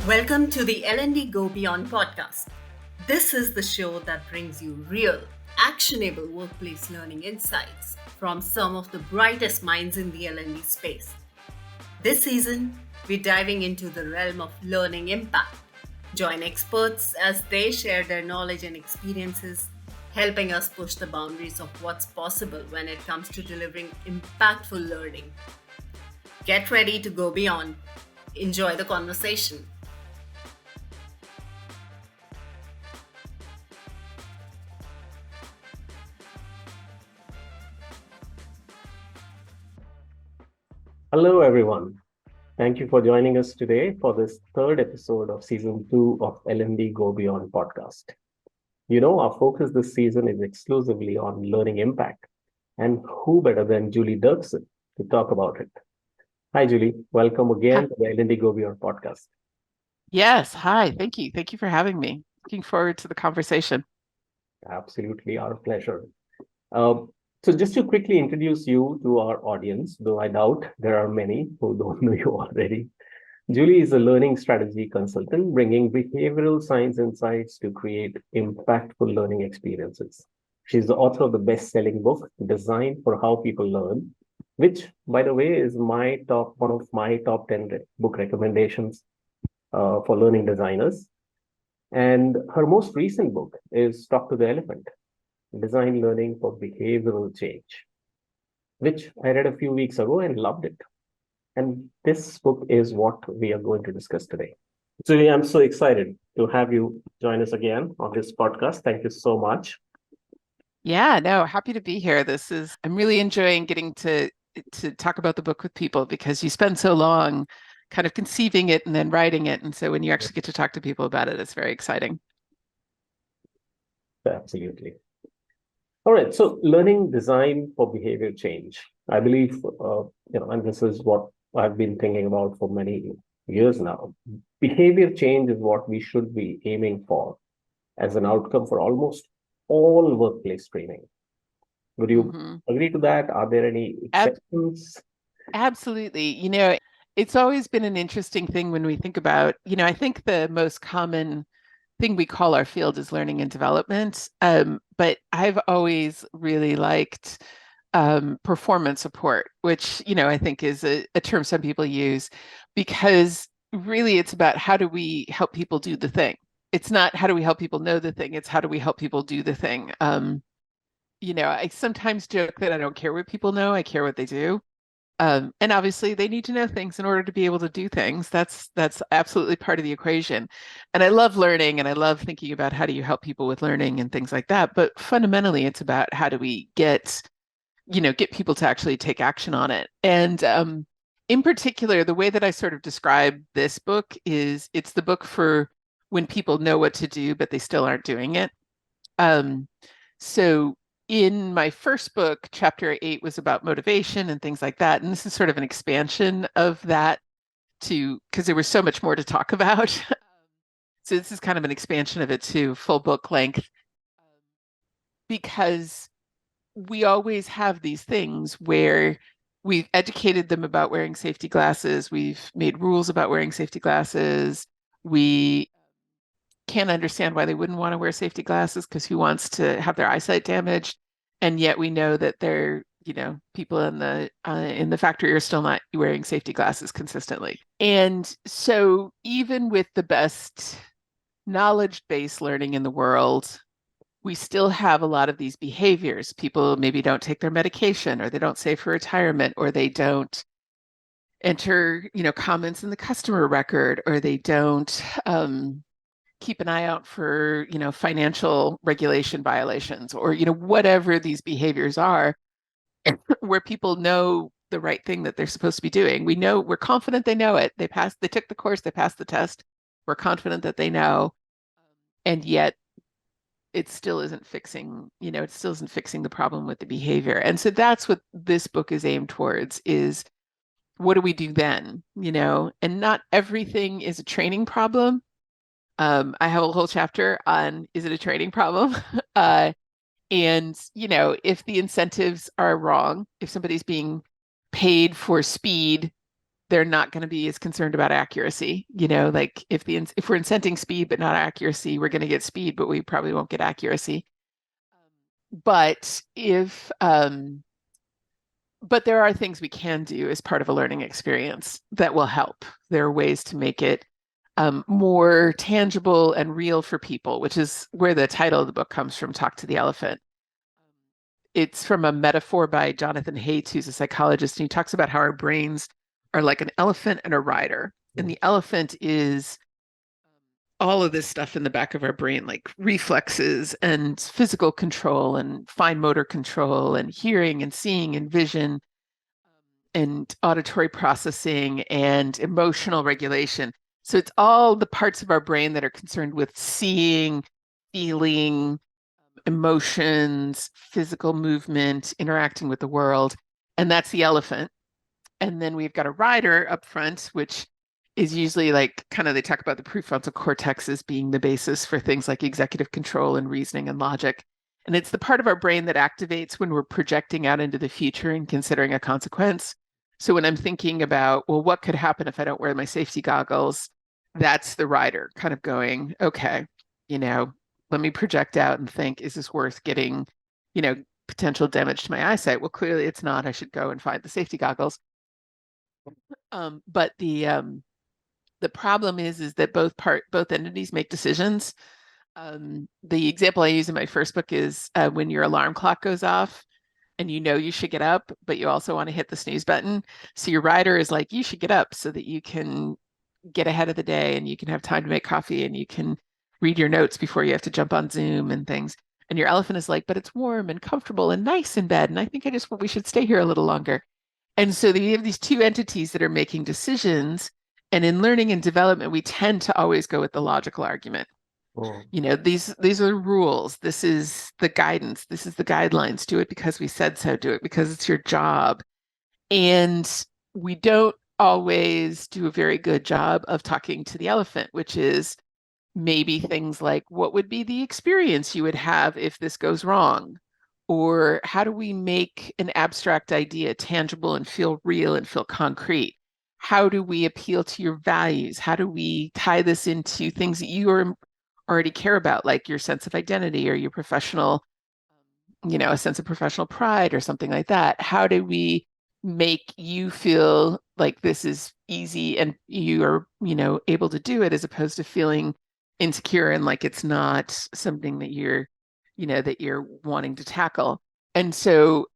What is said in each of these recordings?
Welcome to the L&D Go Beyond podcast. This is the show that brings you real, actionable workplace learning insights from some of the brightest minds in the L&D space. This season, we're diving into the realm of learning impact. Join experts as they share their knowledge and experiences, helping us push the boundaries of what's possible when it comes to delivering impactful learning. Get ready to go beyond. Enjoy the conversation. Hello, everyone. Thank you for joining us today for this third episode of season 2 of L&D Go Beyond podcast. You know, our focus this season is exclusively on learning impact. And who better than Julie Dirksen to talk about it? Hi, Julie. Welcome again to the L&D Go Beyond podcast. Yes. Hi. Thank you. Thank you for having me. Looking forward to the conversation. Absolutely, our pleasure. So just to quickly introduce you to our audience, though I doubt there are many who don't know you already, Julie is a learning strategy consultant bringing behavioral science insights to create impactful learning experiences. She's the author of the best-selling book, Designed for How People Learn, which, by the way, is one of my top 10 book recommendations for learning designers. And her most recent book is Talk to the Elephant, Design Learning for Behavioral Change, which I read a few weeks ago and loved it. And this book is what we are going to discuss today. Julie, I'm so excited to have you join us again on this podcast. Thank you so much. Yeah, no, happy to be here. I'm really enjoying getting to talk about the book with people because you spend so long kind of conceiving it and then writing it. And so when you actually get to talk to people about it, it's very exciting. Absolutely. All right. So learning design for behavior change. I believe, and this is what I've been thinking about for many years now. Behavior change is what we should be aiming for as an outcome for almost all workplace training. Would you agree to that? Are there any exceptions? Absolutely. It's always been an interesting thing when we think about, I think the most common thing we call our field is learning and development. But I've always really liked performance support, which, I think is a term some people use, because really it's about how do we help people do the thing. It's not how do we help people know the thing, it's how do we help people do the thing. I sometimes joke that I don't care what people know, I care what they do. And obviously they need to know things in order to be able to do things. That's absolutely part of the equation. And I love learning and I love thinking about how do you help people with learning and things like that. But fundamentally, it's about how do we get people to actually take action on it. And in particular, the way that I sort of describe this book is it's the book for when people know what to do, but they still aren't doing it. So in my first book, chapter 8 was about motivation and things like that. And this is sort of an expansion of that because there was so much more to talk about. So this is kind of an expansion of it to full book length, because we always have these things where we've educated them about wearing safety glasses. We've made rules about wearing safety glasses. We can't understand why they wouldn't want to wear safety glasses because who wants to have their eyesight damaged? And yet we know that people in the factory are still not wearing safety glasses consistently. And so even with the best knowledge-based learning in the world, we still have a lot of these behaviors. People maybe don't take their medication, or they don't save for retirement, or they don't enter, comments in the customer record, or they don't keep an eye out for, financial regulation violations, or, whatever these behaviors are, where people know the right thing that they're supposed to be doing. We're confident they know it. They took the course, they passed the test. We're confident that they know. And yet it still isn't fixing the problem with the behavior. And so that's what this book is aimed towards, is what do we do then? And not everything is a training problem. I have a whole chapter on, is it a training problem? And, if the incentives are wrong, if somebody's being paid for speed they're not going to be as concerned about accuracy. Like if we're incenting speed but not accuracy, we're going to get speed, but we probably won't get accuracy. But but there are things we can do as part of a learning experience that will help. There are ways to make it more tangible and real for people, which is where the title of the book comes from, Talk to the Elephant. It's from a metaphor by Jonathan Haidt, who's a psychologist, and he talks about how our brains are like an elephant and a rider. And the elephant is all of this stuff in the back of our brain, like reflexes and physical control and fine motor control and hearing and seeing and vision and auditory processing and emotional regulation. So it's all the parts of our brain that are concerned with seeing, feeling, emotions, physical movement, interacting with the world. And that's the elephant. And then we've got a rider up front, which is usually like kind of, they talk about the prefrontal cortex as being the basis for things like executive control and reasoning and logic. And it's the part of our brain that activates when we're projecting out into the future and considering a consequence. So when I'm thinking about, well, what could happen if I don't wear my safety goggles? That's the rider kind of going, okay, let me project out and think, is this worth getting, potential damage to my eyesight? Well, clearly it's not. I should go and find the safety goggles. But the problem is that both entities make decisions. The example I use in my first book is when your alarm clock goes off and you should get up, but you also want to hit the snooze button. So your rider is like, you should get up so that you can get ahead of the day and you can have time to make coffee and you can read your notes before you have to jump on Zoom and things. And your elephant is like, but it's warm and comfortable and nice in bed. And I think we should stay here a little longer. And so you have these two entities that are making decisions. And in learning and development, we tend to always go with the logical argument. These are rules. This is the guidance. This is the guidelines. Do it because we said so. Do it because it's your job. And we don't always do a very good job of talking to the elephant, which is maybe things like, what would be the experience you would have if this goes wrong? Or how do we make an abstract idea tangible and feel real and feel concrete? How do we appeal to your values? How do we tie this into things that you already care about, like your sense of identity or your professional, a sense of professional pride or something like that? How do we make you feel like this is easy and you are, able to do it, as opposed to feeling insecure and like it's not something that you're wanting to tackle? And so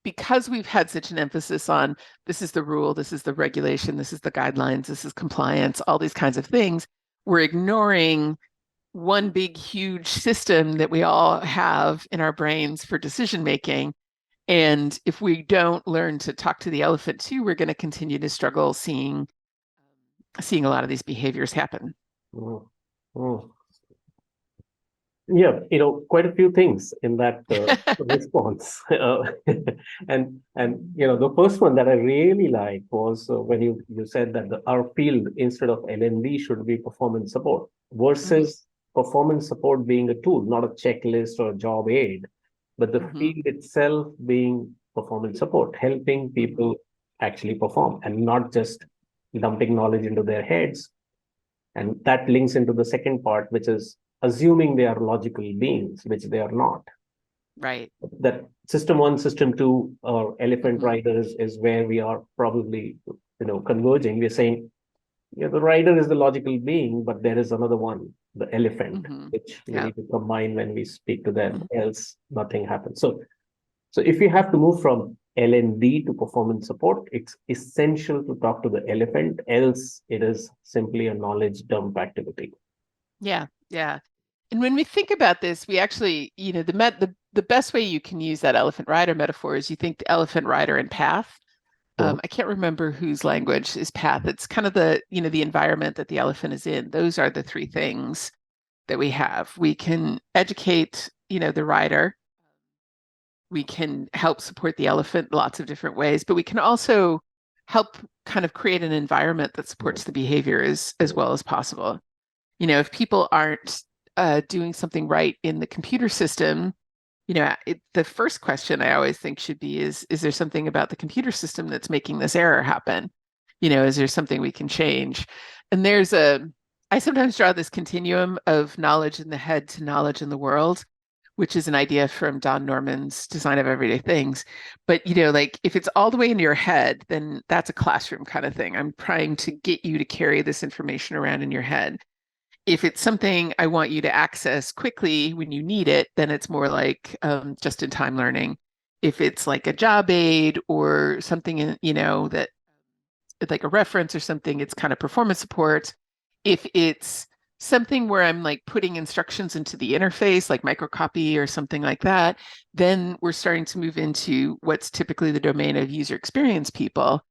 because we've had such an emphasis on this is the rule, this is the regulation, this is the guidelines, this is compliance, all these kinds of things, we're ignoring one big, huge system that we all have in our brains for decision making. And if we don't learn to talk to the elephant too, we're going to continue to struggle seeing a lot of these behaviors happen. Yeah, quite a few things in that response. And the first one that I really liked was when you said that our field instead of L&D should be performance support versus performance support being a tool, not a checklist or a job aid, but the field itself being performance support, helping people actually perform and not just dumping knowledge into their heads. And that links into the second part, which is assuming they are logical beings, which they are not. Right. That system one, system two, or elephant riders is where we are probably, converging. We're saying, the rider is the logical being, but there is another one, the elephant, which we need to combine when we speak to them, else nothing happens. So if you have to move from L&D to performance support, it's essential to talk to the elephant, else it is simply a knowledge dump activity. Yeah. And when we think about this, we actually, the best way you can use that elephant rider metaphor is you think the elephant rider and path. I can't remember whose language is path. It's kind of the environment that the elephant is in. Those are the three things that we have. We can educate, the rider. We can help support the elephant lots of different ways, but we can also help kind of create an environment that supports the behavior as well as possible. If people aren't doing something right in the computer system, the first question I always think should be is there something about the computer system that's making this error happen? Is there something we can change? And I sometimes draw this continuum of knowledge in the head to knowledge in the world, which is an idea from Don Norman's Design of Everyday Things. But, like if it's all the way into your head, then that's a classroom kind of thing. I'm trying to get you to carry this information around in your head. If it's something I want you to access quickly when you need it, then it's more like just-in-time learning. If it's like a job aid or something, that like a reference or something, it's kind of performance support. If it's something where I'm like putting instructions into the interface, like microcopy or something like that, then we're starting to move into what's typically the domain of user experience people.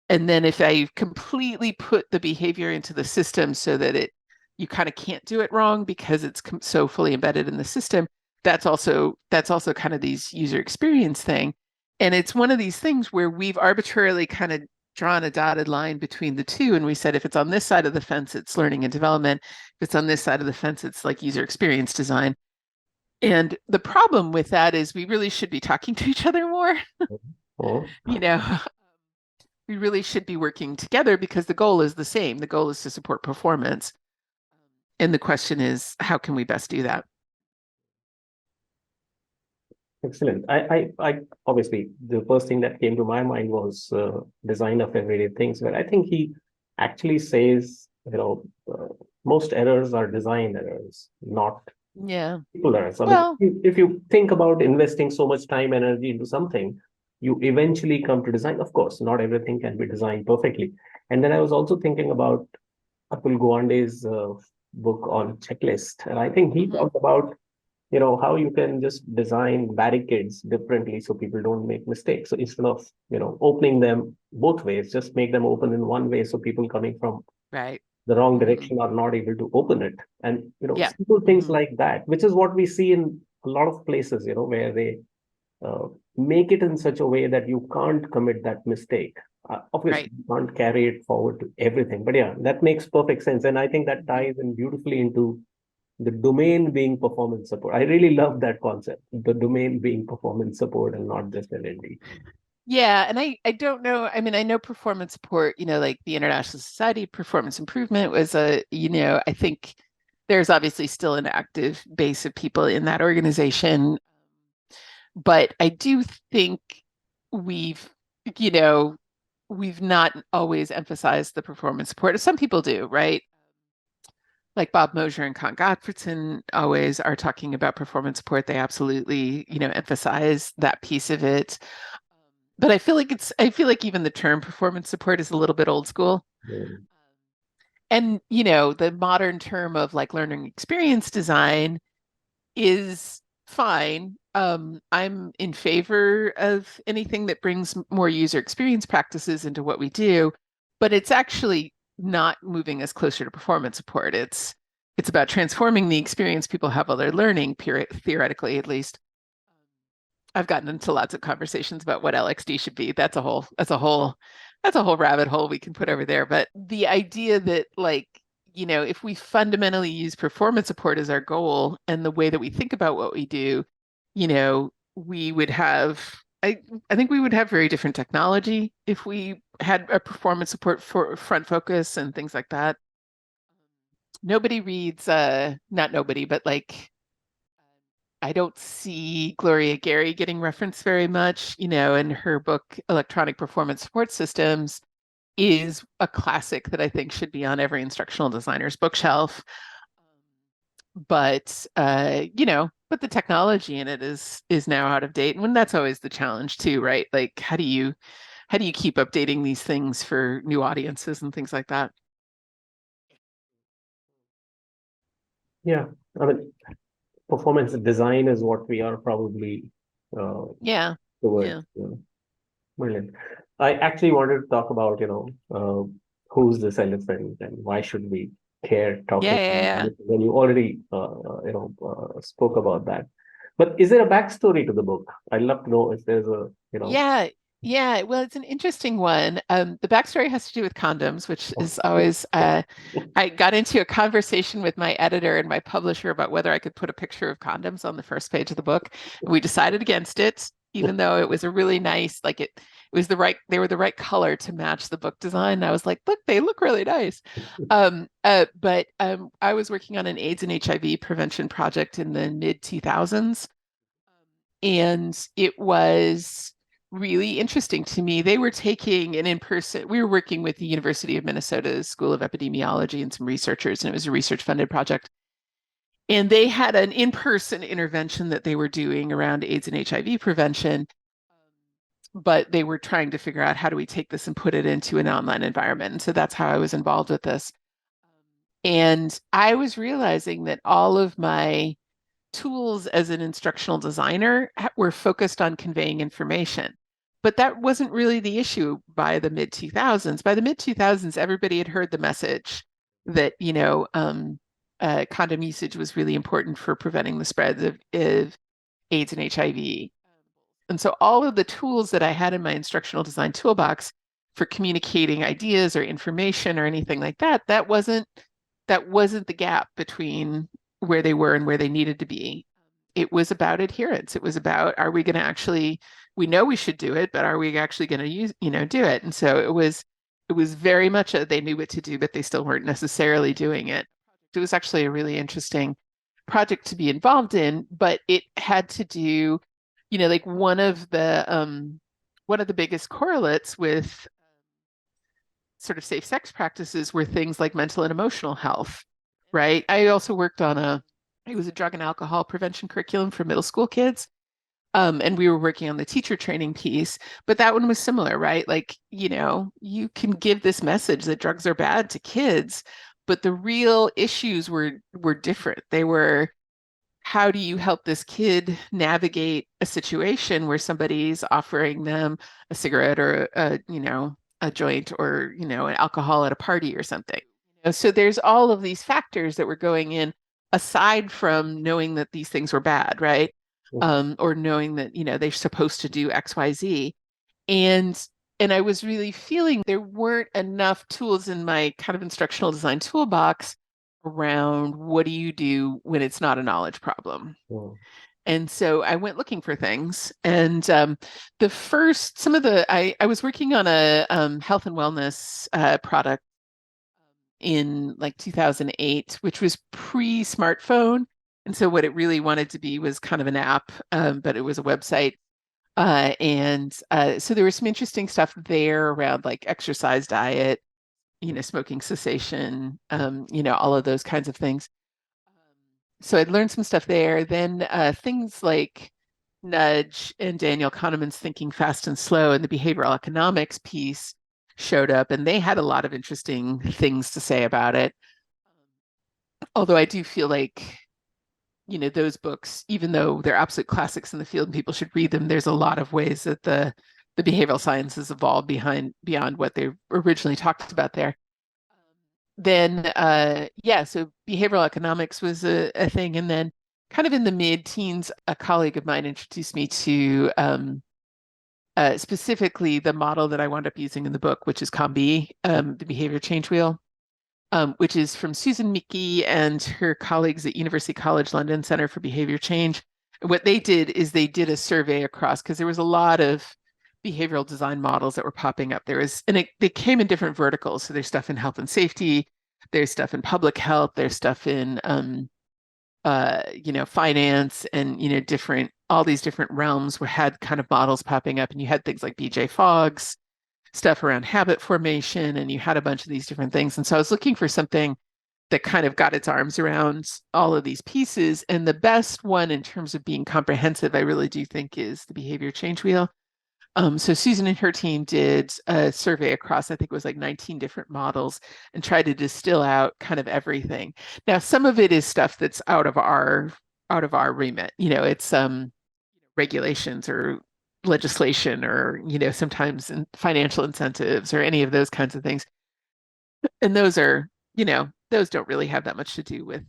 And then if I completely put the behavior into the system so that you kind of can't do it wrong because it's so fully embedded in the system, that's also kind of these user experience thing. And it's one of these things where we've arbitrarily kind of drawn a dotted line between the two. And we said, if it's on this side of the fence, it's learning and development. If it's on this side of the fence, it's like user experience design. And the problem with that is we really should be talking to each other more. Oh. We really should be working together because the goal is the same. The goal is to support performance. And the question is, how can we best do that? Excellent. I obviously the first thing that came to my mind was Design of Everyday Things, where I think he actually says, most errors are design errors, not people errors. I mean, if you think about investing so much time, energy into something, you eventually come to design. Of course, not everything can be designed perfectly. And then I was also thinking about Atul Gawande's book on checklist, and I think he talked about how you can just design barricades differently so people don't make mistakes. So instead of opening them both ways, just make them open in one way so people coming from the wrong direction are not able to open it. And simple things like that, which is what we see in a lot of places, where they make it in such a way that you can't commit that mistake. Obviously, you can't carry it forward to everything, but yeah, that makes perfect sense. And I think that ties in beautifully into the domain being performance support. I really love that concept, the domain being performance support and not just L&D. Yeah, and I don't know. I mean, I know performance support, like the International Society of Performance Improvement was I think there's obviously still an active base of people in that organization. But I do think we've not always emphasized the performance support. Some people do, right? Like Bob Mosher and Con Gottfredson always are talking about performance support. They absolutely, emphasize that piece of it. But I feel like even the term performance support is a little bit old school. And, the modern term of like learning experience design is fine. I'm in favor of anything that brings more user experience practices into what we do, but it's actually not moving us closer to performance support. It's about transforming the experience people have while they're learning, theoretically at least. I've gotten into lots of conversations about what LXD should be. That's a whole rabbit hole we can put over there. But the idea that if we fundamentally use performance support as our goal and the way that we think about what we do, we would have I think we would have very different technology if we had a performance support for front focus and things like that. Nobody reads, not nobody, but I don't see Gloria Gary getting referenced very much, in her book, Electronic Performance Support Systems is a classic that I think should be on every instructional designer's bookshelf. But, but the technology in it is now out of date. And that's always the challenge too, right? Like, how do you keep updating these things for new audiences and things like that? Yeah, I mean, performance design is what we are probably towards. Yeah. Brilliant. I actually wanted to talk about, who's this elephant and why should we care talking when you already, spoke about that. But is there a backstory to the book? I'd love to know if there's a, Yeah. Well, it's an interesting one. The backstory has to do with condoms, which is always, I got into a conversation with my editor and my publisher about whether I could put a picture of condoms on the first page of the book. We decided against it, even though it was a really nice, they were the right color to match the book design. And I was like, look, they look really nice. But I was working on an AIDS and HIV prevention project in the mid 2000s. And it was really interesting to me. They were taking an in-person, we were working with the University of Minnesota's School of Epidemiology and some researchers, and it was a research funded project. And they had an in-person intervention that they were doing around AIDS and HIV prevention, but they were trying to figure out how do we take this and put it into an online environment. And so that's how I was involved with this. And I was realizing that all of my tools as an instructional designer were focused on conveying information. But that wasn't really the issue by the mid 2000s. By the mid 2000s, everybody had heard the message that, condom usage was really important for preventing the spread of AIDS and HIV. And so all of the tools that I had in my instructional design toolbox for communicating ideas or information or anything like that, that wasn't the gap between where they were and where they needed to be. It was about adherence. It was about, are we going to actually, we know we should do it, but are we actually going to do it? And so it was very much they knew what to do, but they still weren't necessarily doing it. It was actually a really interesting project to be involved in, but it had to do, like one of the biggest correlates with sort of safe sex practices were things like mental and emotional health, right? I also worked on it was a drug and alcohol prevention curriculum for middle school kids. And we were working on the teacher training piece, but that one was similar, right? Like, you can give this message that drugs are bad to kids, but the real issues were different. They were, how do you help this kid navigate a situation where somebody's offering them a cigarette or a joint or an alcohol at a party or something? So there's all of these factors that were going in aside from knowing that these things were bad, right? Or knowing that they're supposed to do X, Y, Z. And I was really feeling there weren't enough tools in my kind of instructional design toolbox around what do you do when it's not a knowledge problem. And so I went looking for things. And I was working on a health and wellness product in like 2008, which was pre-smartphone. And so what it really wanted to be was kind of an app, but it was a website. So there was some interesting stuff there around like exercise, diet, smoking cessation, all of those kinds of things. So I'd learned some stuff there. Then things like Nudge and Daniel Kahneman's Thinking Fast and Slow and the behavioral economics piece showed up, and they had a lot of interesting things to say about it. Although I do feel like, those books, even though they're absolute classics in the field and people should read them, there's a lot of ways that the behavioral sciences evolved beyond what they originally talked about there. Then, so behavioral economics was a thing. And then kind of in the mid-teens, a colleague of mine introduced me to specifically the model that I wound up using in the book, which is COM-B, the behavior change wheel, which is from Susan Mickey and her colleagues at University College London Center for Behavior Change. And what they did is they did a survey across, because there was a lot of behavioral design models that were popping up. They came in different verticals. So there's stuff in health and safety, there's stuff in public health, there's stuff in finance, and all these different realms had kind of models popping up, and you had things like BJ Fogg's stuff around habit formation, and you had a bunch of these different things. And so I was looking for something that kind of got its arms around all of these pieces. And the best one in terms of being comprehensive, I really do think, is the behavior change wheel. So Susan and her team did a survey across, I think it was like 19 different models, and tried to distill out kind of everything. Now, some of it is stuff that's out of our remit. It's regulations or legislation or, sometimes financial incentives or any of those kinds of things. And those are, those don't really have that much to do with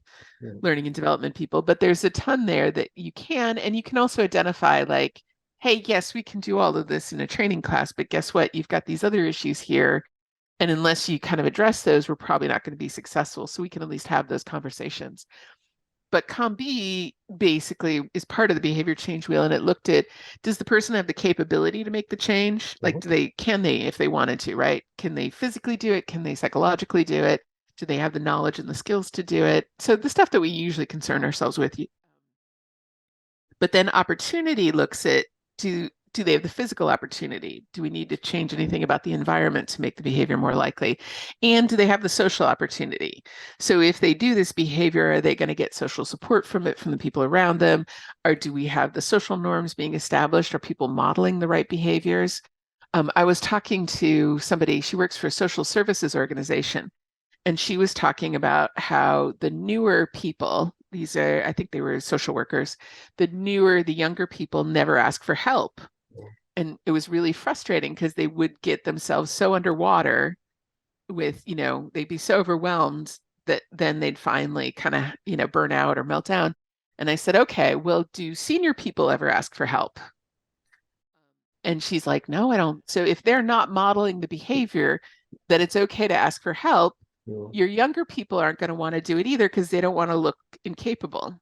learning and development people, but there's a ton there that you can, and you can also identify like, hey, yes, we can do all of this in a training class, but guess what? You've got these other issues here. And unless you kind of address those, we're probably not going to be successful. So we can at least have those conversations. But COM-B basically is part of the behavior change wheel, and it looked at, does the person have the capability to make the change? Like, can they, if they wanted to, right? Can they physically do it? Can they psychologically do it? Do they have the knowledge and the skills to do it? So the stuff that we usually concern ourselves with. But then opportunity looks at, do they have the physical opportunity? Do we need to change anything about the environment to make the behavior more likely? And do they have the social opportunity? So if they do this behavior, are they going to get social support from it, from the people around them? Or do we have the social norms being established? Are people modeling the right behaviors? I was talking to somebody, she works for a social services organization, and she was talking about how the newer people, these are, I think they were social workers, the younger people never ask for help. And it was really frustrating because they would get themselves so underwater with, they'd be so overwhelmed that then they'd finally kind of, burn out or melt down. And I said, okay, well, do senior people ever ask for help? And she's like, no, I don't. So if they're not modeling the behavior that it's okay to ask for help, your younger people aren't going to want to do it either because they don't want to look incapable.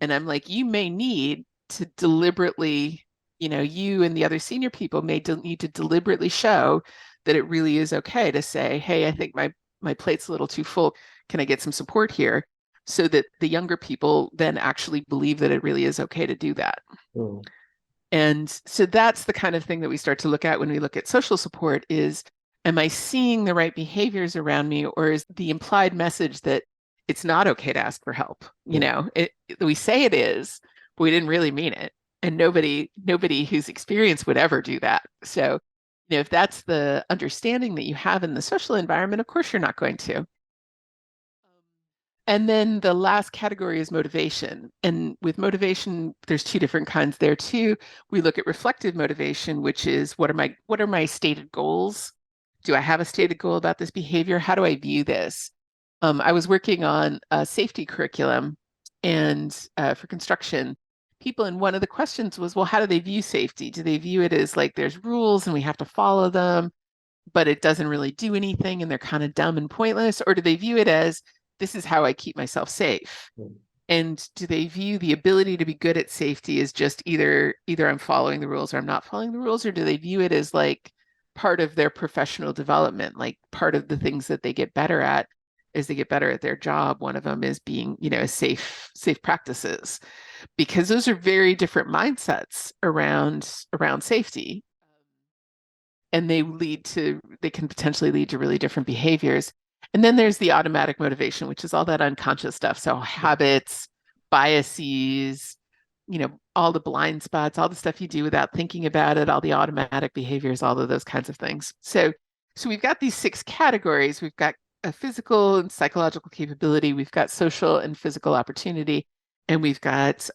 And I'm like, you may need to deliberately, you and the other senior people may need to deliberately show that it really is okay to say, hey, I think my plate's a little too full. Can I get some support here? So that the younger people then actually believe that it really is okay to do that. And so that's the kind of thing that we start to look at when we look at social support is, am I seeing the right behaviors around me, or is the implied message that it's not okay to ask for help? We say it is, but we didn't really mean it. And nobody who's experienced would ever do that. So, if that's the understanding that you have in the social environment, of course, you're not going to. And then the last category is motivation. And with motivation, there's two different kinds there too. We look at reflective motivation, which is what are my stated goals? Do I have a stated goal about this behavior? How do I view this? I was working on a safety curriculum and for construction people, and one of the questions was, well, how do they view safety? Do they view it as like there's rules and we have to follow them, but it doesn't really do anything and they're kind of dumb and pointless? Or do they view it as this is how I keep myself safe? And do they view the ability to be good at safety as just either I'm following the rules or I'm not following the rules? Or do they view it as like part of their professional development, like part of the things that they get better at as they get better at their job? One of them is being, safe practices, because those are very different mindsets around safety. And they can potentially lead to really different behaviors. And then there's the automatic motivation, which is all that unconscious stuff. So habits, biases, all the blind spots, all the stuff you do without thinking about it, all the automatic behaviors, all of those kinds of things. So we've got these 6 categories. We've got a physical and psychological capability. We've got social and physical opportunity, and we've got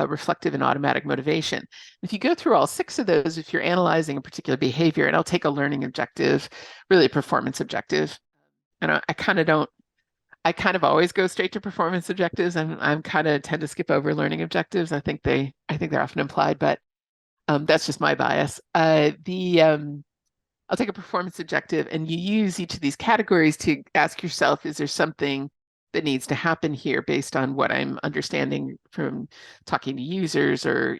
reflective and automatic motivation. If you go through all 6 of those, if you're analyzing a particular behavior, and I'll take a learning objective, really a performance objective, and I kind of always go straight to performance objectives. I'm kind of tend to skip over learning objectives. I think they're often implied, but that's just my bias. I'll take a performance objective, and you use each of these categories to ask yourself, is there something that needs to happen here based on what I'm understanding from talking to users or,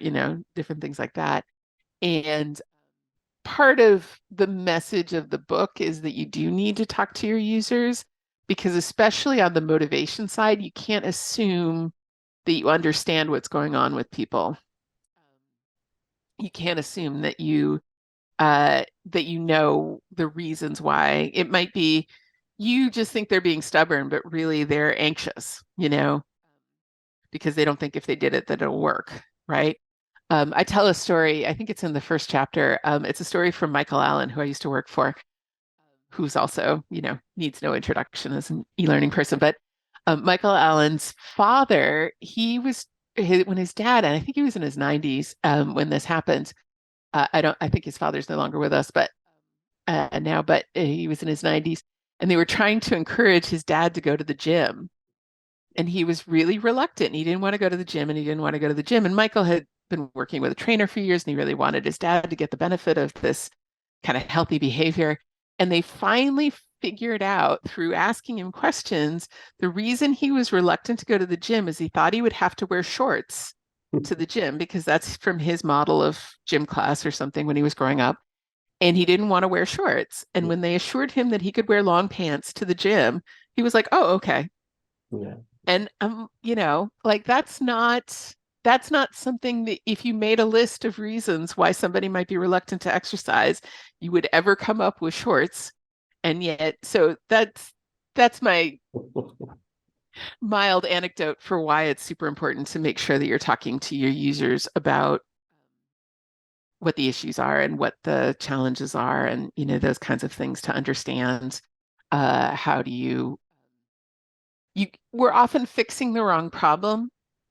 different things like that. And part of the message of the book is that you do need to talk to your users, because especially on the motivation side, you can't assume that you understand what's going on with people. You can't assume that you know the reasons why. It might be you just think they're being stubborn, but really they're anxious, because they don't think if they did it that it'll work, right? I tell a story, I think it's in the first chapter. It's a story from Michael Allen, who I used to work for, who's also, needs no introduction as an e-learning person. But Michael Allen's father, when his dad, and I think he was in his 90s when this happened. I think his father's no longer with us, but now, but he was in his 90s, and they were trying to encourage his dad to go to the gym. And he was really reluctant. And he didn't want to go to the gym, and Michael had been working with a trainer for years, and he really wanted his dad to get the benefit of this kind of healthy behavior. And they finally figured out through asking him questions, the reason he was reluctant to go to the gym is he thought he would have to wear shorts to the gym because that's from his model of gym class or something when he was growing up. And he didn't want to wear shorts. And when they assured him that he could wear long pants to the gym, he was like, oh, okay. Yeah. And like that's not something that if you made a list of reasons why somebody might be reluctant to exercise, you would ever come up with shorts. And yet, so that's my mild anecdote for why it's super important to make sure that you're talking to your users about what the issues are and what the challenges are and those kinds of things to understand how do you we're often fixing the wrong problem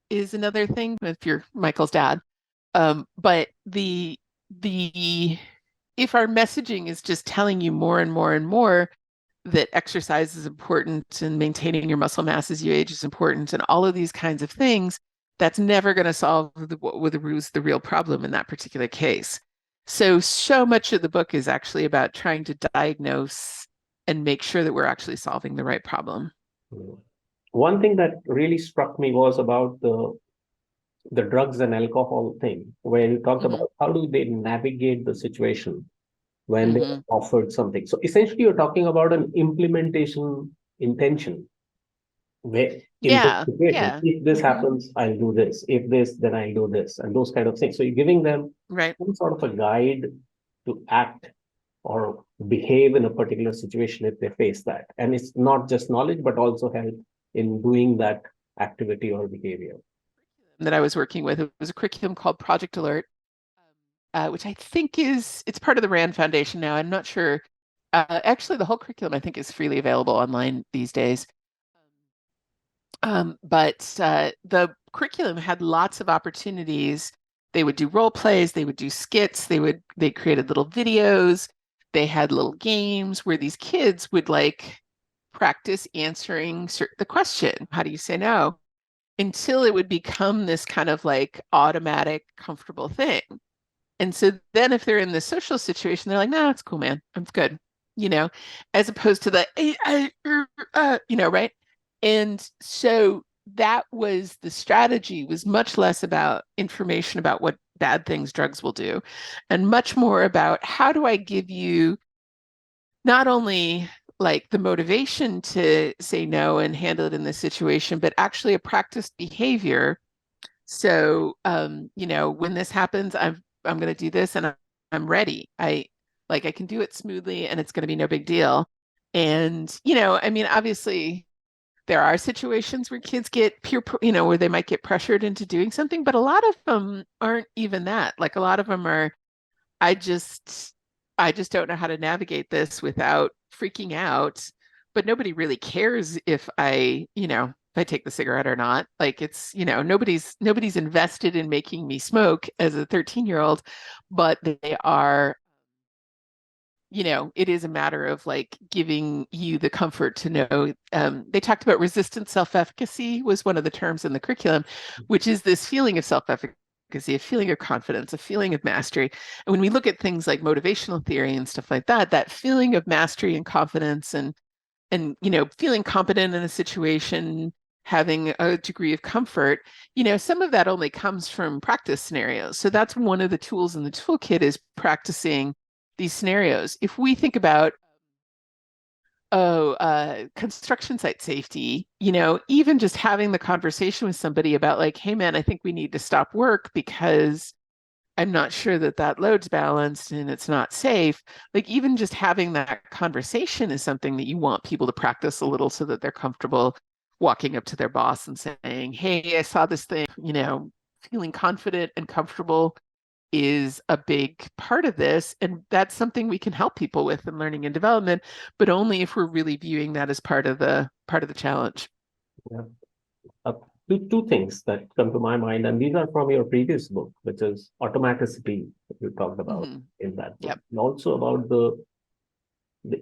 is another thing if you're Michael's dad. But if our messaging is just telling you more and more and more that exercise is important and maintaining your muscle mass as you age is important and all of these kinds of things, that's never going to solve the real problem in that particular case. So much of the book is actually about trying to diagnose and make sure that we're actually solving the right problem. One thing that really struck me was about the drugs and alcohol thing, where you talked about how do they navigate the situation when they offered something. So essentially, you're talking about an implementation intention. Where in this situation, if this happens, I'll do this. If this, then I'll do this, and those kind of things. So you're giving them some sort of a guide to act or behave in a particular situation if they face that. And it's not just knowledge, but also help in doing that activity or behavior. That I was working with, it was a curriculum called Project Alert, which I think it's part of the RAND Foundation now. I'm not sure. Actually, the whole curriculum I think is freely available online these days. But the curriculum had lots of opportunities. They would do role plays, they would do skits, they created little videos, they had little games where these kids would like practice answering the question, how do you say no? Until it would become this kind of like automatic, comfortable thing. And so then if they're in the social situation, they're like, no, it's cool, man. I'm good. As opposed to right? And so that was the strategy, was much less about information about what bad things drugs will do and much more about how do I give you not only like the motivation to say no and handle it in this situation, but actually a practiced behavior. So, when this happens, I'm going to do this and I'm ready. I can do it smoothly and it's going to be no big deal. And, obviously there are situations where kids get where they might get pressured into doing something, but a lot of them aren't even that. Like a lot of them are, I just don't know how to navigate this without freaking out. But nobody really cares if I take the cigarette or not. Like it's, nobody's invested in making me smoke as a 13-year-old, but they are, it is a matter of like giving you the comfort to know. They talked about resistant self-efficacy was one of the terms in the curriculum, which is this feeling of self-efficacy, a feeling of confidence, a feeling of mastery. And when we look at things like motivational theory and stuff like that, that feeling of mastery and confidence and feeling competent in a situation, having a degree of comfort, some of that only comes from practice scenarios. So that's one of the tools in the toolkit is practicing these scenarios. If we think about construction site safety, even just having the conversation with somebody about like, hey man, I think we need to stop work because I'm not sure that load's balanced and it's not safe. Like even just having that conversation is something that you want people to practice a little so that they're comfortable walking up to their boss and saying, hey, I saw this thing, feeling confident and comfortable is a big part of this. And that's something we can help people with in learning and development, but only if we're really viewing that as part of the challenge. Yeah. Two things that come to my mind, and these are from your previous book, which is automaticity that you talked about in that book. Yep. And also about the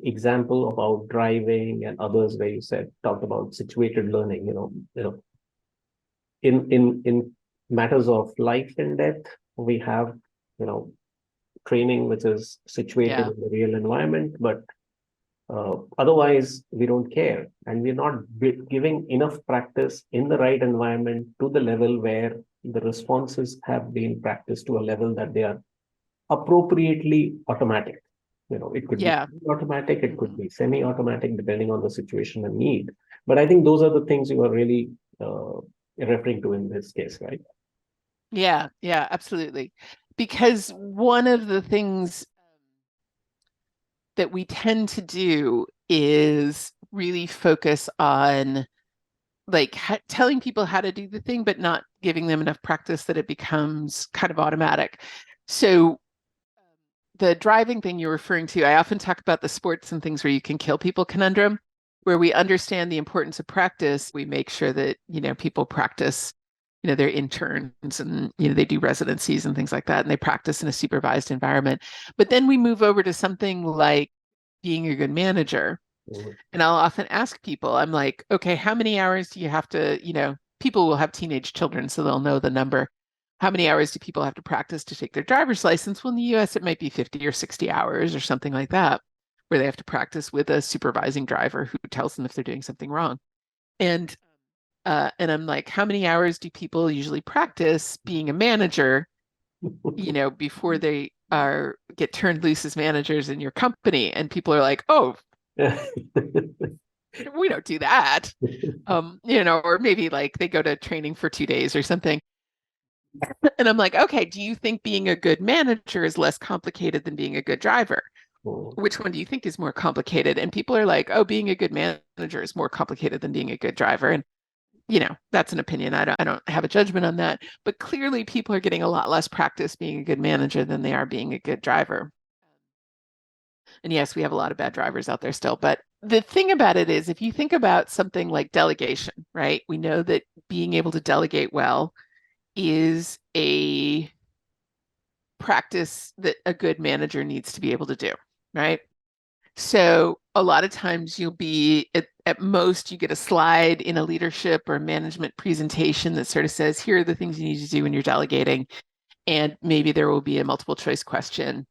example about driving and others where you talked about situated learning, in matters of life and death, we have, training which is situated in the real environment, but Otherwise, we don't care, and we're not giving enough practice in the right environment to the level where the responses have been practiced to a level that they are appropriately automatic. It could be Yeah. automatic, it could be semi-automatic, depending on the situation and need. But I think those are the things you are really referring to in this case, right? Yeah, absolutely. Because one of the things that we tend to do is really focus on like telling people how to do the thing, but not giving them enough practice that it becomes kind of automatic. So the driving thing you're referring to, I often talk about the sports and things where you can kill people conundrum, where we understand the importance of practice. We make sure that, people practice, their interns and, they do residencies and things like that, and they practice in a supervised environment. But then we move over to something like being a good manager. And I'll often ask people, I'm like, okay, how many hours do you have to, people will have teenage children, so they'll know the number. How many hours do people have to practice to take their driver's license? Well, in the US, it might be 50 or 60 hours or something like that, where they have to practice with a supervising driver who tells them if they're doing something wrong. And I'm like, how many hours do people usually practice being a manager, before they get turned loose as managers in your company? And people are like, oh, we don't do that. Or maybe like they go to training for 2 days or something. And I'm like, okay, do you think being a good manager is less complicated than being a good driver? Which one do you think is more complicated? And people are like, oh, being a good manager is more complicated than being a good driver. And that's an opinion. I don't have a judgment on that. But clearly people are getting a lot less practice being a good manager than they are being a good driver. And yes, we have a lot of bad drivers out there still. But the thing about it is, if you think about something like delegation, right? We know that being able to delegate well is a practice that a good manager needs to be able to do, right? So a lot of times you'll be at most you get a slide in a leadership or management presentation that sort of says, here are the things you need to do when you're delegating. And maybe there will be a multiple choice question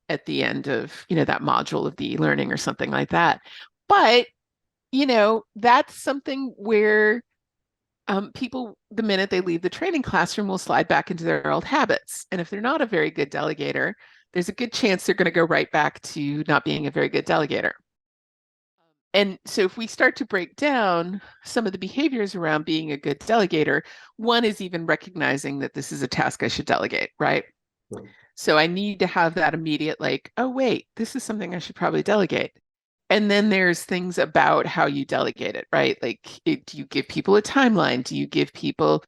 at the end of, that module of the e-learning or something like that. But, that's something where people, the minute they leave the training classroom, will slide back into their old habits. And if they're not a very good delegator, there's a good chance they're going to go right back to not being a very good delegator. And so if we start to break down some of the behaviors around being a good delegator, one is even recognizing that this is a task I should delegate, right? So I need to have that immediate, like, oh, wait, this is something I should probably delegate. And then there's things about how you delegate it, right? Like, do you give people a timeline? Do you give people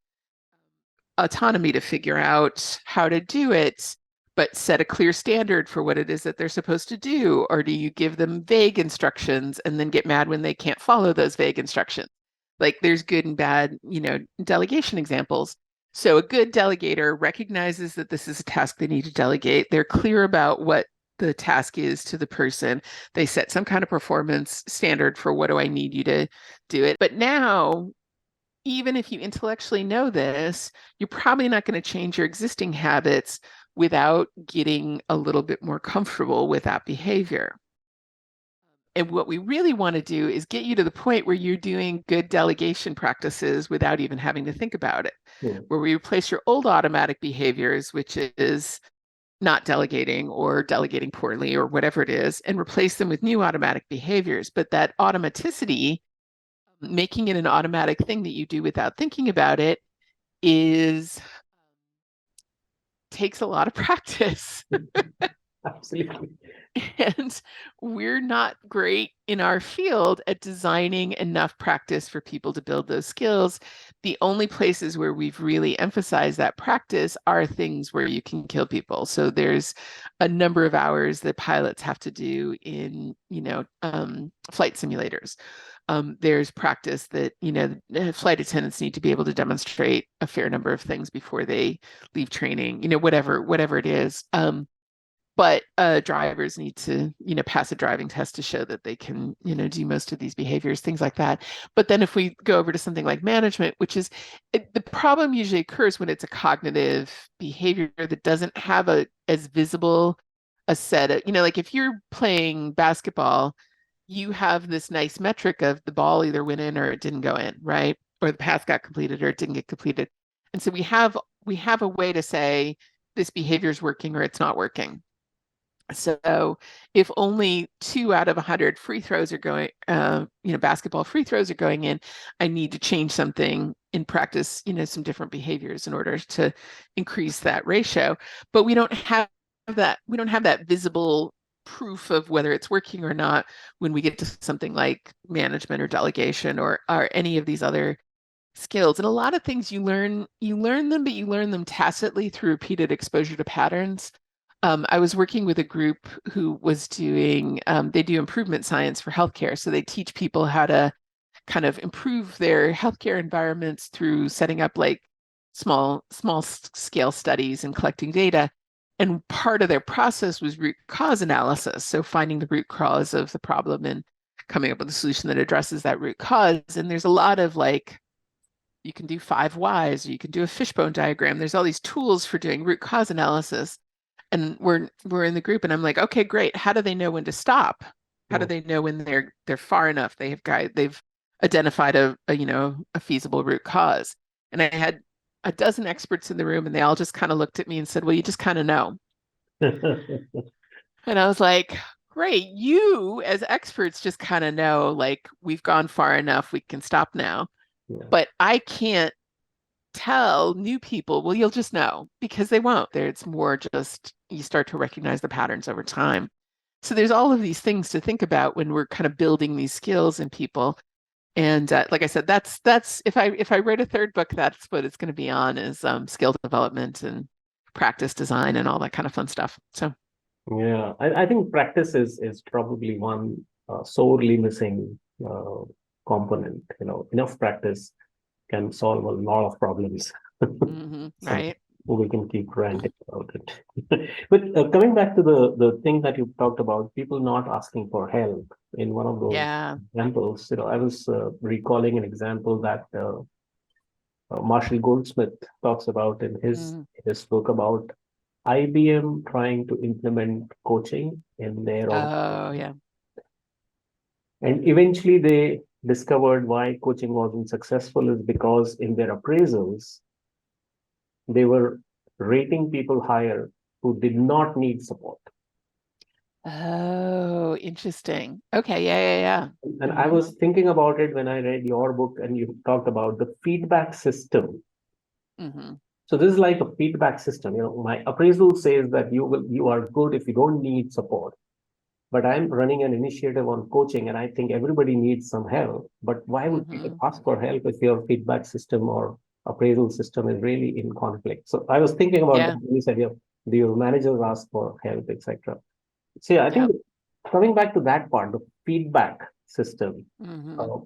autonomy to figure out how to do it, but set a clear standard for what it is that they're supposed to do? Or do you give them vague instructions and then get mad when they can't follow those vague instructions? Like, there's good and bad, delegation examples. So a good delegator recognizes that this is a task they need to delegate. They're clear about what the task is to the person. They set some kind of performance standard for what do I need you to do it. But now, even if you intellectually know this, you're probably not going to change your existing habits without getting a little bit more comfortable with that behavior. And what we really want to do is get you to the point where you're doing good delegation practices without even having to think about it, where we replace your old automatic behaviors, which is not delegating or delegating poorly or whatever it is, and replace them with new automatic behaviors. But that automaticity, making it an automatic thing that you do without thinking about it, takes a lot of practice. Absolutely. And we're not great in our field at designing enough practice for people to build those skills. The only places where we've really emphasized that practice are things where you can kill people. So there's a number of hours that pilots have to do in, flight simulators. There's practice that, flight attendants need to be able to demonstrate a fair number of things before they leave training, whatever it is. But drivers need to, pass a driving test to show that they can, do most of these behaviors, things like that. But then if we go over to something like management, which is the problem usually occurs when it's a cognitive behavior that doesn't have as visible a set of, like if you're playing basketball, you have this nice metric of the ball either went in or it didn't go in, right? Or the pass got completed or it didn't get completed. And so we have a way to say this behavior is working or it's not working. So if only 2 out of 100 free throws are going, basketball free throws are going in, I need to change something in practice, some different behaviors in order to increase that ratio. But we don't have that. We don't have that visible proof of whether it's working or not when we get to something like management or delegation or any of these other skills. And a lot of things you learn them, but you learn them tacitly through repeated exposure to patterns. I was working with a group who was doing, they do improvement science for healthcare. So they teach people how to kind of improve their healthcare environments through setting up like small scale studies and collecting data. And part of their process was root cause analysis. So finding the root cause of the problem and coming up with a solution that addresses that root cause. And there's a lot of like, you can do 5 whys, or you can do a fishbone diagram. There's all these tools for doing root cause analysis. And we're in the group and I'm like, okay, great. How do they know when to stop? How do they know when they're far enough? They've identified a feasible root cause. And I had a dozen experts in the room and they all just kind of looked at me and said, well, you just kind of know. And I was like, great, you as experts just kind of know, like, we've gone far enough, we can stop now. Yeah. But I can't tell new people, well, you'll just know, because they won't. It's more just you start to recognize the patterns over time. So there's all of these things to think about when we're kind of building these skills in people. And like I said, that's if I write a third book, that's what it's going to be on, is skill development and practice design and all that kind of fun stuff. So yeah, I think practice is probably one sorely missing component. Enough practice can solve a lot of problems. So right. we can keep ranting about it. But coming back to the thing that you talked about, people not asking for help in one of those Yeah. examples, I was recalling an example that Marshall Goldsmith talks about in his book about IBM trying to implement coaching in their Oh, yeah. and eventually they discovered why coaching wasn't successful is because in their appraisals, they were rating people higher who did not need support. Oh, interesting. Okay. Yeah. And I was thinking about it when I read your book and you talked about the feedback system. So this is like a feedback system. My appraisal says that you are good if you don't need support. But I'm running an initiative on coaching and I think everybody needs some help. But why would people ask for help if your feedback system or appraisal system is really in conflict? So I was thinking about that when you said, do your managers ask for help, etc. So I think coming back to that part, the feedback system,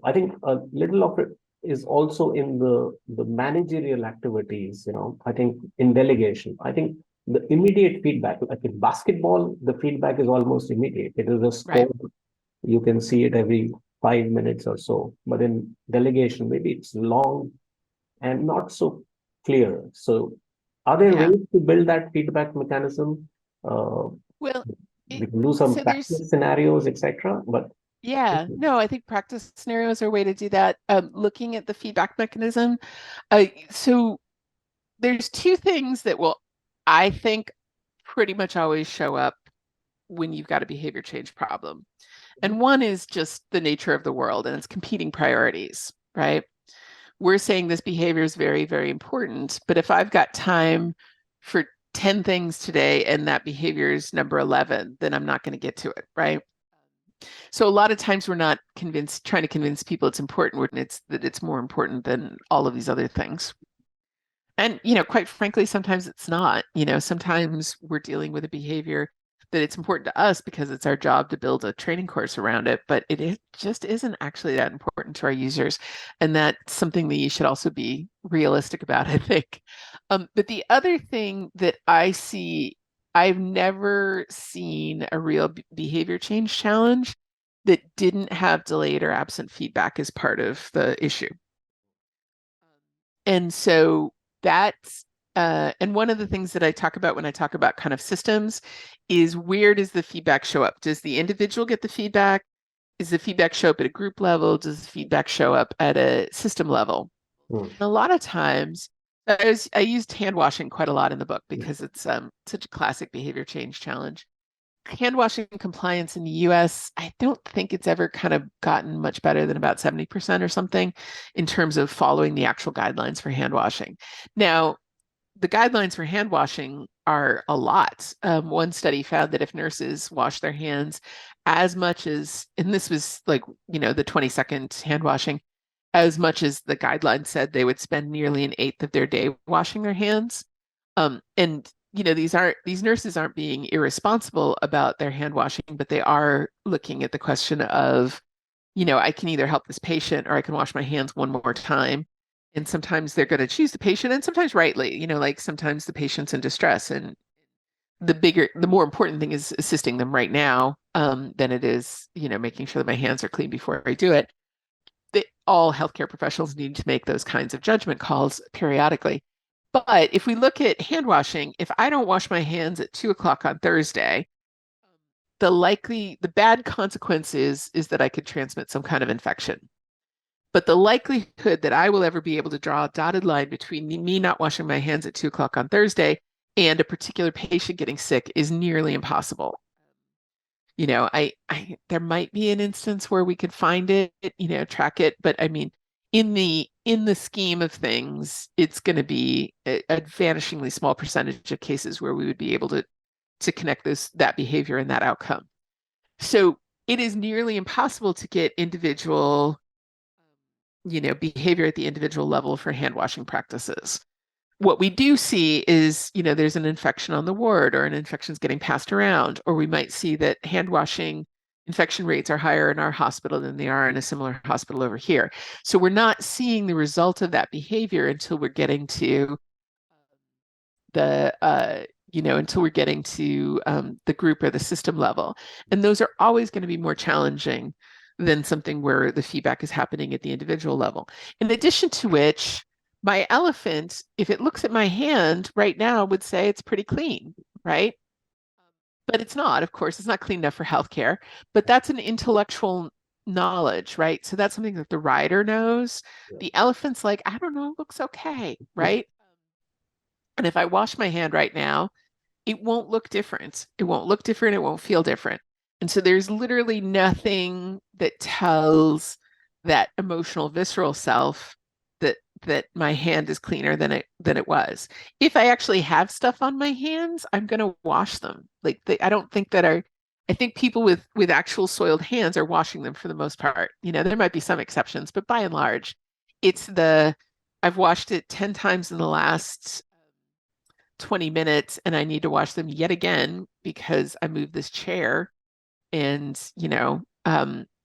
I think a little of it is also in the managerial activities, I think in delegation. I think the immediate feedback, like in basketball, the feedback is almost immediate. It is a score. Right. You can see it every 5 minutes or so. But in delegation, maybe it's long and not so clear. So are there ways to build that feedback mechanism? Well, We can do some practice scenarios, etc. But no, I think practice scenarios are a way to do that. Looking at the feedback mechanism. So there's 2 things that will, I think, pretty much always show up when you've got a behavior change problem. And one is just the nature of the world, and it's competing priorities, right? We're saying this behavior is very, very important, but if I've got time for 10 things today and that behavior is number 11, then I'm not going to get to it, right? So a lot of times we're not trying to convince people it's important, that it's more important than all of these other things. And, quite frankly, sometimes it's not. Sometimes we're dealing with a behavior that it's important to us because it's our job to build a training course around it, but it just isn't actually that important to our users. And that's something that you should also be realistic about, I think. But the other thing that I see, I've never seen a real behavior change challenge that didn't have delayed or absent feedback as part of the issue. And so that's And one of the things that I talk about when I talk about kind of systems is, where does the feedback show up? Does the individual get the feedback? Does the feedback show up at a group level? Does the feedback show up at a system level? Mm. And a lot of times, I used hand washing quite a lot in the book because it's such a classic behavior change challenge. Hand washing compliance in the US, I don't think it's ever kind of gotten much better than about 70% or something in terms of following the actual guidelines for hand washing. Now, the guidelines for hand washing are a lot. One study found that if nurses wash their hands as much as, and this was like, the 20-second hand washing, as much as the guidelines said, they would spend nearly an eighth of their day washing their hands. And these nurses aren't being irresponsible about their hand washing, but they are looking at the question of, I can either help this patient or I can wash my hands one more time. And sometimes they're going to choose the patient, and sometimes rightly, like sometimes the patient's in distress, and the more important thing is assisting them right now, than it is, making sure that my hands are clean before I do it. All healthcare professionals need to make those kinds of judgment calls periodically. But if we look at hand washing, if I don't wash my hands at 2 o'clock on Thursday, the bad consequence is that I could transmit some kind of infection. But the likelihood that I will ever be able to draw a dotted line between me not washing my hands at 2 o'clock on Thursday and a particular patient getting sick is nearly impossible. There might be an instance where we could find it, track it, but I mean, in the scheme of things, it's going to be a vanishingly small percentage of cases where we would be able to connect that behavior and that outcome. So it is nearly impossible to get individual, behavior at the individual level for hand washing practices. What we do see is, there's an infection on the ward, or an infection's getting passed around, or we might see that hand washing infection rates are higher in our hospital than they are in a similar hospital over here. So we're not seeing the result of that behavior until we're getting to the group or the system level. And those are always going to be more challenging than something where the feedback is happening at the individual level. In addition to which, my elephant, if it looks at my hand right now, would say it's pretty clean, right? But it's not, of course, it's not clean enough for healthcare, but that's an intellectual knowledge, right? So that's something that the rider knows. Yeah. The elephant's like, I don't know, it looks okay, right? And if I wash my hand right now, it won't look different. It won't look different. It won't feel different. And so there's literally nothing that tells that emotional, visceral self that my hand is cleaner than it was. If I actually have stuff on my hands, I'm going to wash them. I don't think that I think people with actual soiled hands are washing them for the most part. There might be some exceptions, but by and large, I've washed it 10 times in the last 20 minutes and I need to wash them yet again because I moved this chair, and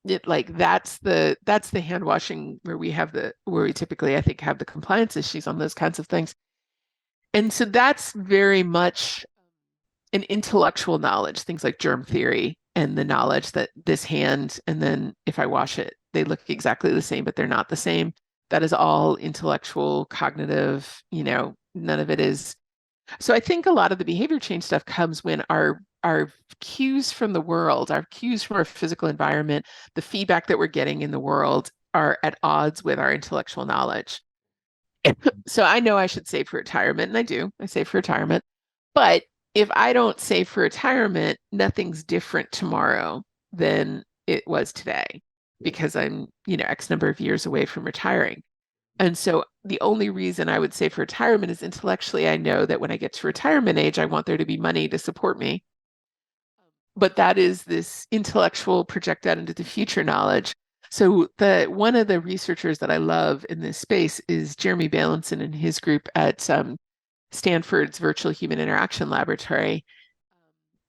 that's the hand washing where we typically, I think, have the compliance issues on those kinds of things. And so that's very much an intellectual knowledge, things like germ theory, and the knowledge that this hand, and then if I wash it, they look exactly the same, but they're not the same. That is all intellectual, cognitive, none of it is. So I think a lot of the behavior change stuff comes when our cues from the world, our cues from our physical environment, the feedback that we're getting in the world are at odds with our intellectual knowledge. So I know I should save for retirement, and I do. I save for retirement. But if I don't save for retirement, nothing's different tomorrow than it was today, because I'm, X number of years away from retiring. And so the only reason I would save for retirement is intellectually, I know that when I get to retirement age, I want there to be money to support me. But that is this intellectual project out into the future knowledge. So one of the researchers that I love in this space is Jeremy Bailenson and his group at Stanford's Virtual Human Interaction Laboratory.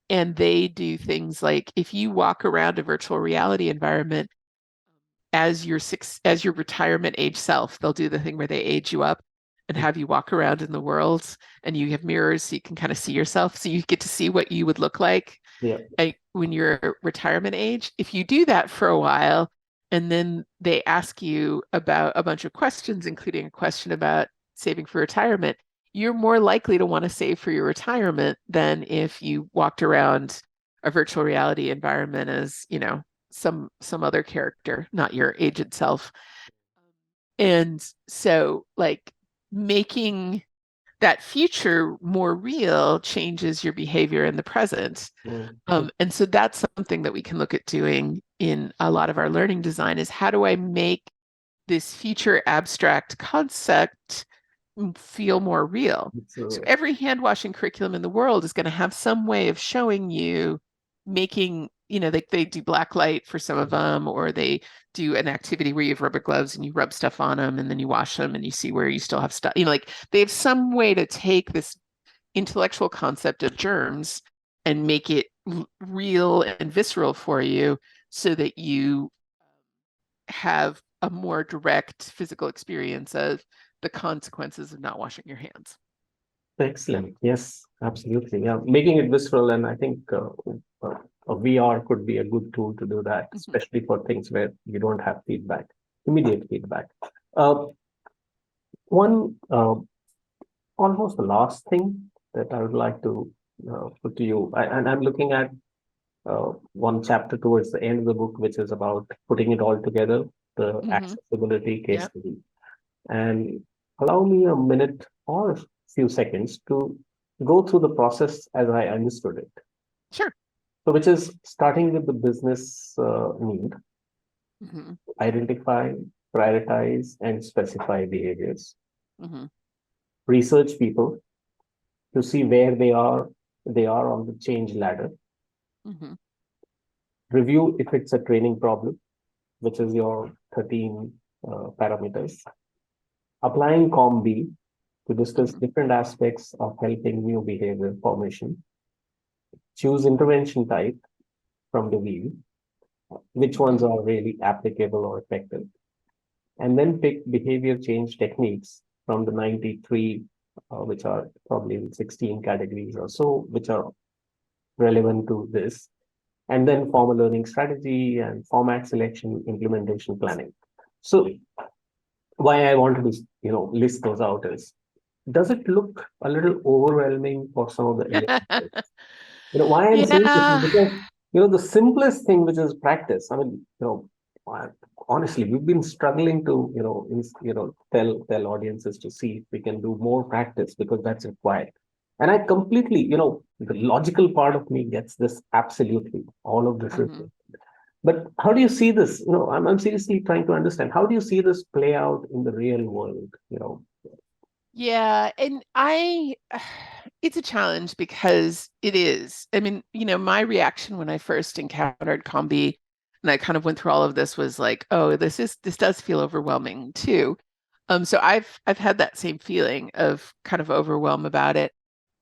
And they do things like, if you walk around a virtual reality environment as your retirement age self, they'll do the thing where they age you up and have you walk around in the world, and you have mirrors so you can kind of see yourself. So you get to see what you would look like when you're retirement age. If you do that for a while, and then they ask you about a bunch of questions, including a question about saving for retirement, you're more likely to want to save for your retirement than if you walked around a virtual reality environment as, some other character, not your aged self. And so, like, making that future more real changes your behavior in the present. And so that's something that we can look at doing in a lot of our learning design is how do I make this future abstract concept feel more real? So every hand washing curriculum in the world is going to have some way of showing you making, they do black light for some of them, or they do an activity where you have rubber gloves and you rub stuff on them and then you wash them and you see where you still have stuff, like they have some way to take this intellectual concept of germs and make it real and visceral for you so that you have a more direct physical experience of the consequences of not washing your hands. Excellent. Yes, absolutely. Yeah, making it visceral, and I think a VR could be a good tool to do that, especially for things where you don't have feedback, immediate feedback. One almost the last thing that I would like to put to you, and I'm looking at one chapter towards the end of the book, which is about putting it all together, the accessibility case study. And allow me a minute or a few seconds to go through the process as I understood it. Sure. So, which is starting with the business need, identify, prioritize, and specify behaviors. Research people to see where they are on the change ladder. Review if it's a training problem, which is your 13 parameters. Applying COM-B to discuss different aspects of helping new behavior formation. Choose intervention type from the wheel, which ones are really applicable or effective. And then pick behavior change techniques from the 93, which are probably 16 categories or so, which are relevant to this. And then form a learning strategy and format selection, implementation planning. So why I wanted to, list those out is, does it look a little overwhelming for some of the elements? Why I'm saying this is because, the simplest thing, which is practice. I mean, honestly, we've been struggling to, tell audiences to see if we can do more practice because that's required. And I completely, the logical part of me gets this absolutely, all of this. But how do you see this? I'm seriously trying to understand. How do you see this play out in the real world? Yeah, and it's a challenge because it is. I mean, my reaction when I first encountered COM-B and I kind of went through all of this was like, oh, this does feel overwhelming too. So I've had that same feeling of kind of overwhelm about it.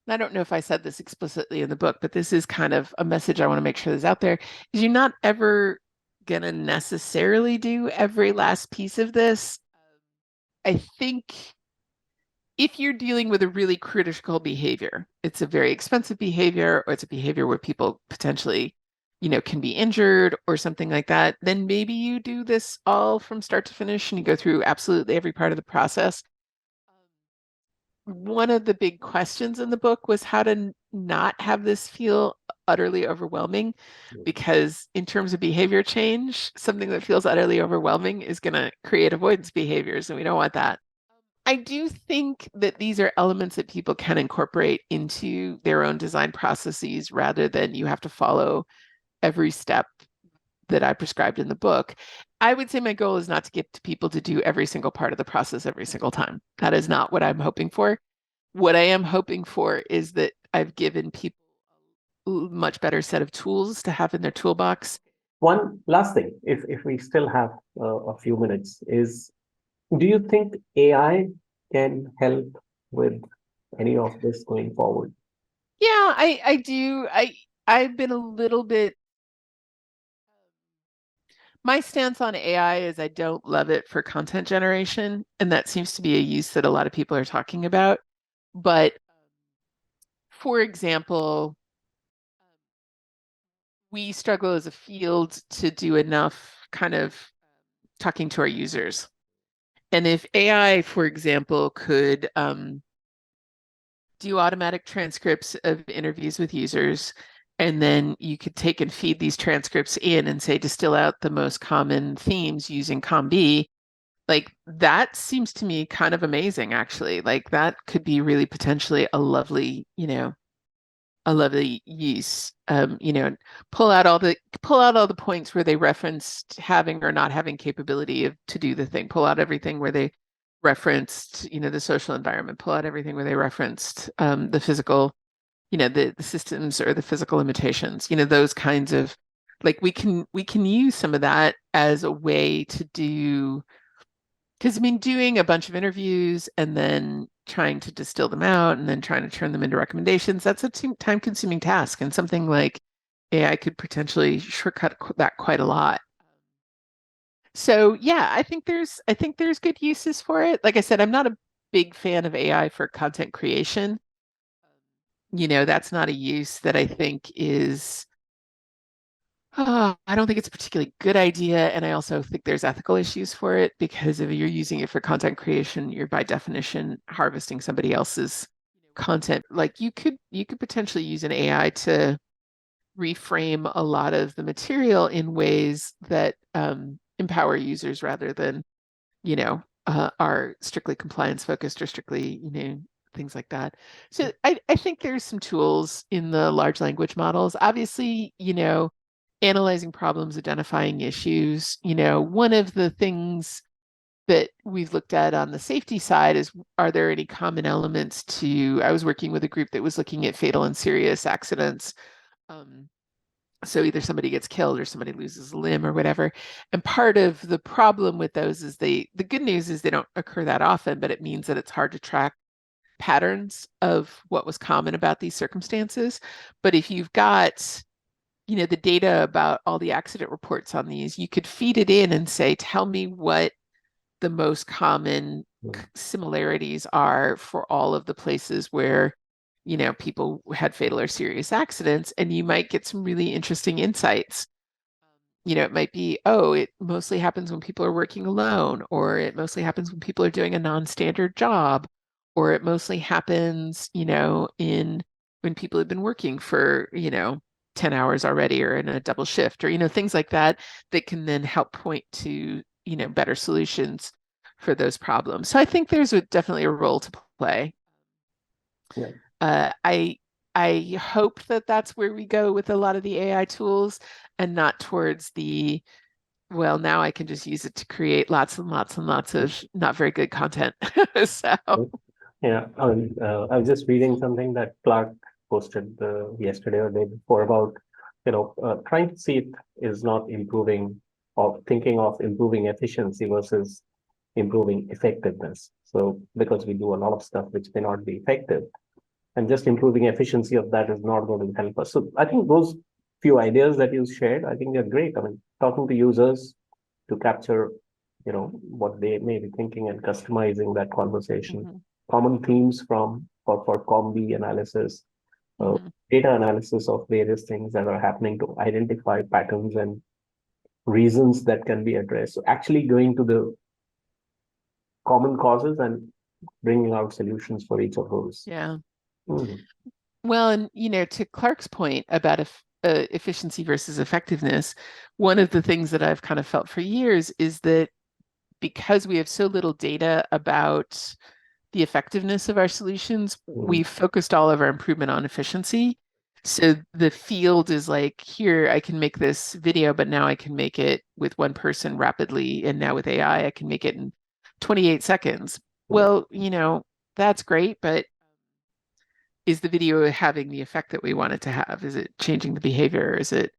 And I don't know if I said this explicitly in the book, but this is kind of a message I want to make sure is out there, is you're not ever gonna necessarily do every last piece of this. I think if you're dealing with a really critical behavior, it's a very expensive behavior, or it's a behavior where people potentially, can be injured or something like that, then maybe you do this all from start to finish and you go through absolutely every part of the process. One of the big questions in the book was how to not have this feel utterly overwhelming, because in terms of behavior change, something that feels utterly overwhelming is going to create avoidance behaviors, and we don't want that. I do think that these are elements that people can incorporate into their own design processes rather than you have to follow every step that I prescribed in the book. I would say my goal is not to get people to do every single part of the process every single time. That is not what I'm hoping for. What I am hoping for is that I've given people a much better set of tools to have in their toolbox. One last thing, if we still have a few minutes, is, do you think AI can help with any of this going forward? Yeah, I do. I've been a little bit. My stance on AI is I don't love it for content generation, and that seems to be a use that a lot of people are talking about. But for example, we struggle as a field to do enough kind of talking to our users. And if AI, for example, could do automatic transcripts of interviews with users, and then you could take and feed these transcripts in and say distill out the most common themes using COM-B. Like that seems to me kind of amazing, actually. Like that could be really potentially a lovely, a lovely use. Pull out all the points where they referenced having or not having capability to do the thing. Pull out everything where they referenced, the social environment. Pull out everything where they referenced the physical, the systems or the physical limitations. Those kinds of like we can use some of that as a way to do. Because doing a bunch of interviews and then trying to distill them out and then trying to turn them into recommendations, that's a time-consuming task, and something like AI could potentially shortcut that quite a lot. So yeah, I think there's good uses for it. Like I said, I'm not a big fan of AI for content creation. That's not a use that I think is I don't think it's a particularly good idea. And I also think there's ethical issues for it, because if you're using it for content creation, you're by definition harvesting somebody else's content. Like you could potentially use an AI to reframe a lot of the material in ways that empower users rather than, are strictly compliance focused or strictly, things like that. So I think there's some tools in the large language models. Obviously, analyzing problems, identifying issues. One of the things that we've looked at on the safety side is, are there any common elements to, I was working with a group that was looking at fatal and serious accidents. So either somebody gets killed or somebody loses a limb or whatever. And part of the problem with those is the good news is they don't occur that often, but it means that it's hard to track patterns of what was common about these circumstances. But if you've got the data about all the accident reports on these, you could feed it in and say, tell me what the most common similarities are for all of the places where, people had fatal or serious accidents, and you might get some really interesting insights. It might be, oh, it mostly happens when people are working alone, or it mostly happens when people are doing a non-standard job, or it mostly happens, when people have been working for, 10 hours already or in a double shift, or, things like that can then help point to, better solutions for those problems. So I think there's definitely a role to play. Yeah. I hope that that's where we go with a lot of the AI tools, and not towards the, well, now I can just use it to create lots and lots and lots of not very good content. So Yeah, I was just reading something that Clark posted yesterday or the day before about, trying to see it is not improving, or thinking of improving efficiency versus improving effectiveness. So because we do a lot of stuff which may not be effective, and just improving efficiency of that is not going to help us. So I think those few ideas that you shared, I think they're great. I mean, talking to users to capture, what they may be thinking and customizing that conversation. Common themes for COM-B analysis, data analysis of various things that are happening to identify patterns and reasons that can be addressed. So actually going to the common causes and bringing out solutions for each of those. yeah. Mhm. Well, and to Clark's point about efficiency versus effectiveness, one of the things that I've kind of felt for years is that because we have so little data about the effectiveness of our solutions, we've focused all of our improvement on efficiency. So the field is like, here, I can make this video, but now I can make it with one person rapidly. And now with AI, I can make it in 28 seconds. Well, that's great, but is the video having the effect that we want it to have? Is it changing the behavior? Is it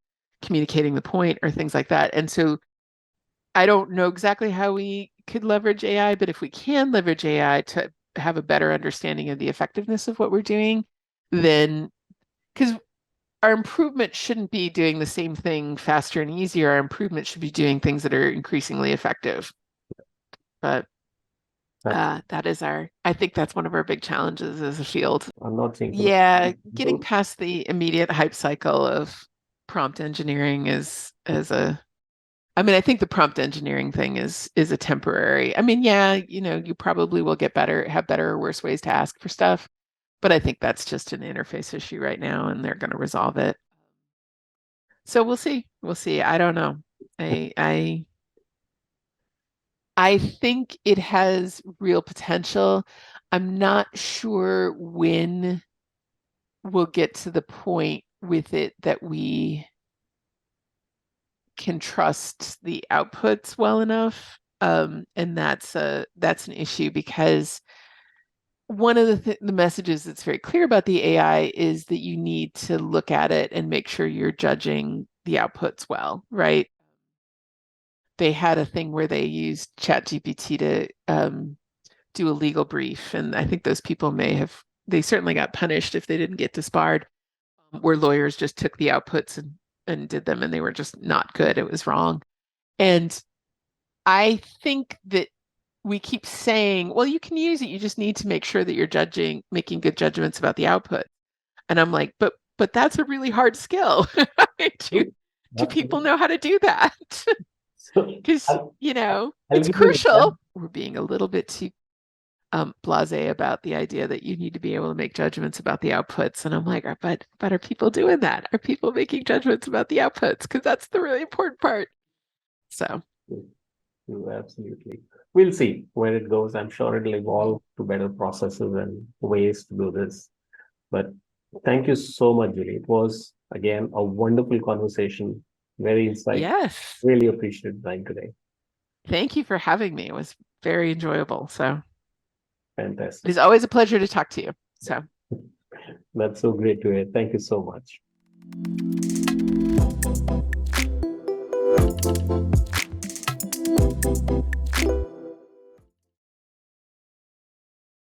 communicating the point, or things like that? And so I don't know exactly how we could leverage AI, but if we can leverage AI to have a better understanding of the effectiveness of what we're doing, then because our improvement shouldn't be doing the same thing faster and easier. Our improvement should be doing things that are increasingly effective. But I think that's one of our big challenges as a field. I'm not saying. Yeah, getting past the immediate hype cycle of prompt engineering I think the prompt engineering thing is a temporary. Yeah, you probably will have better or worse ways to ask for stuff. But I think that's just an interface issue right now, and they're going to resolve it. So we'll see. We'll see. I don't know. I think it has real potential. I'm not sure when we'll get to the point with it that we can trust the outputs well enough. And that's an issue, because one of the messages that's very clear about the AI is that you need to look at it and make sure you're judging the outputs well, right? They had a thing where they used ChatGPT to do a legal brief, and I think those people they certainly got punished if they didn't get disbarred, where lawyers just took the outputs and did them, and they were just not good. It was wrong. And I think that we keep saying, well, you can use it. You just need to make sure that you're making good judgments about the output. And I'm like, but that's a really hard skill. Do people know how to do that? So Because, I'll it's give you an crucial. example. We're being a little bit too blasé about the idea that you need to be able to make judgments about the outputs. And I'm like, but are people doing that? Are people making judgments about the outputs? Because that's the really important part. So Absolutely. We'll see where it goes. I'm sure it'll evolve to better processes and ways to do this. But thank you so much, Julie. It was, again, a wonderful conversation, very insightful. yes, Really appreciate the time today. thank you for having me. It was very enjoyable. So Fantastic. it's always a pleasure to talk to you. So That's so great to hear. Thank you so much.